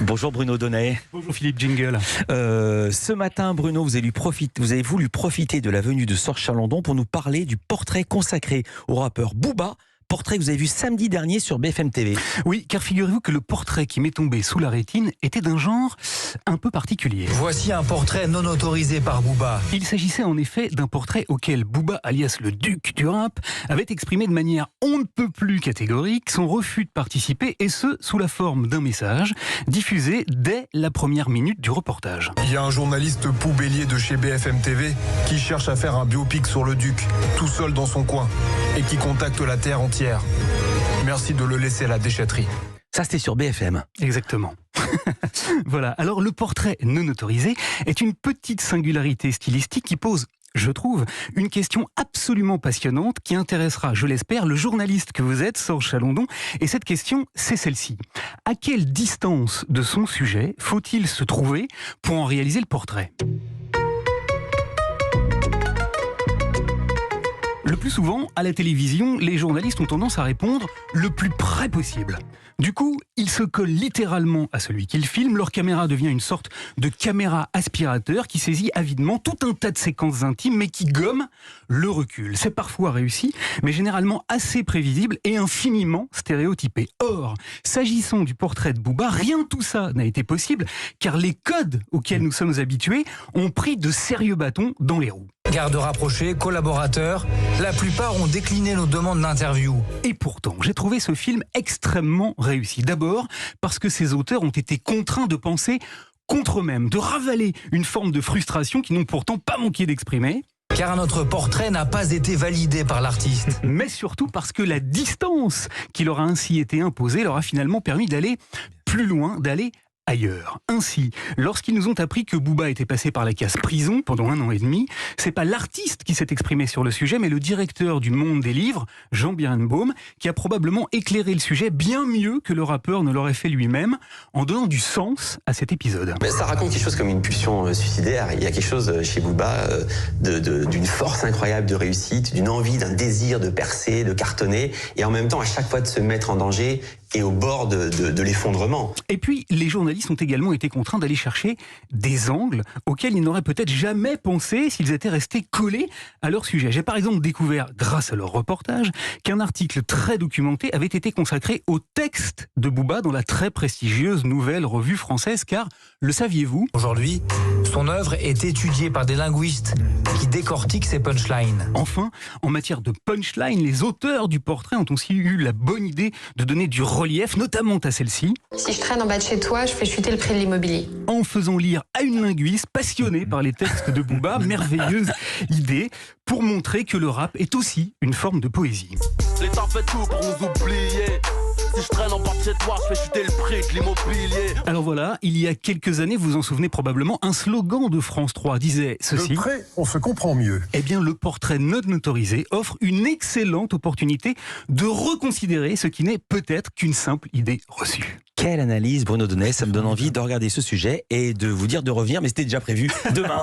Bonjour Bruno Donnet. Bonjour Philippe Jingle. Ce matin, Bruno, vous avez voulu profiter de la venue de Sorge Chalandon pour nous parler du portrait consacré au rappeur Booba. Portrait que vous avez vu samedi dernier sur BFM TV. Oui, car figurez-vous que le portrait qui m'est tombé sous la rétine était d'un genre un peu particulier. Voici un portrait non autorisé par Booba. Il s'agissait en effet d'un portrait auquel Booba, alias le duc du rap, avait exprimé de manière on ne peut plus catégorique son refus de participer, et ce, sous la forme d'un message diffusé dès la première minute du reportage. Il y a un journaliste poubellier de chez BFM TV qui cherche à faire un biopic sur le duc, tout seul dans son coin, et qui contacte la terre entière. Merci de le laisser à la déchetterie. Ça, c'était sur BFM. Exactement. Voilà, alors le portrait non autorisé est une petite singularité stylistique qui pose, je trouve, une question absolument passionnante qui intéressera, je l'espère, le journaliste que vous êtes, Sorge Chalandon. Et cette question, c'est celle-ci. À quelle distance de son sujet faut-il se trouver pour en réaliser le portrait ? Le plus souvent, à la télévision, les journalistes ont tendance à répondre le plus près possible. Du coup, ils se collent littéralement à celui qu'ils filment. Leur caméra devient une sorte de caméra aspirateur qui saisit avidement tout un tas de séquences intimes, mais qui gomme le recul. C'est parfois réussi, mais généralement assez prévisible et infiniment stéréotypé. Or, s'agissant du portrait de Booba, rien de tout ça n'a été possible, car les codes auxquels nous sommes habitués ont pris de sérieux bâtons dans les roues. Gardes rapprochés, collaborateurs, la plupart ont décliné nos demandes d'interview. Et pourtant, j'ai trouvé ce film extrêmement réussi. D'abord, parce que ses auteurs ont été contraints de penser contre eux-mêmes, de ravaler une forme de frustration qu'ils n'ont pourtant pas manqué d'exprimer. Car notre portrait n'a pas été validé par l'artiste. Mais surtout parce que la distance qui leur a ainsi été imposée leur a finalement permis d'aller plus loin, d'aller ailleurs. Ainsi, lorsqu'ils nous ont appris que Booba était passé par la case prison pendant 1 an et demi, c'est pas l'artiste qui s'est exprimé sur le sujet, mais le directeur du Monde des Livres, Jean Birenbaum, qui a probablement éclairé le sujet bien mieux que le rappeur ne l'aurait fait lui-même, en donnant du sens à cet épisode. Mais ça raconte quelque chose comme une pulsion suicidaire. Il y a quelque chose chez Booba d'une force incroyable de réussite, d'une envie, d'un désir de percer, de cartonner, et en même temps à chaque fois de se mettre en danger et au bord de l'effondrement. Et puis, les journalistes ont également été contraints d'aller chercher des angles auxquels ils n'auraient peut-être jamais pensé s'ils étaient restés collés à leur sujet. J'ai par exemple découvert, grâce à leur reportage, qu'un article très documenté avait été consacré au texte de Booba dans la très prestigieuse Nouvelle Revue Française, car, le saviez-vous ? Aujourd'hui, son œuvre est étudiée par des linguistes qui décortiquent ses punchlines. Enfin, en matière de punchline, les auteurs du portrait ont aussi eu la bonne idée de donner du relief, notamment à celle-ci. Si je traîne en bas de chez toi, je fais chuter le prix de l'immobilier. En faisant lire à une linguiste passionnée par les textes de Booba, merveilleuse idée pour montrer que le rap est aussi une forme de poésie. L'État fait tout pour nous oublier. Si je traîne en bas de chez toi, je fais chuter le prix de l'immobilier. Alors voilà, il y a quelques années, vous vous en souvenez probablement, un slogan de France 3 disait ceci. De près, on se comprend mieux. Eh bien, le portrait non autorisé offre une excellente opportunité de reconsidérer ce qui n'est peut-être qu'une simple idée reçue. Quelle analyse, Bruno Donnet. Ça me donne envie de regarder ce sujet et de vous dire de revenir, mais c'était déjà prévu demain.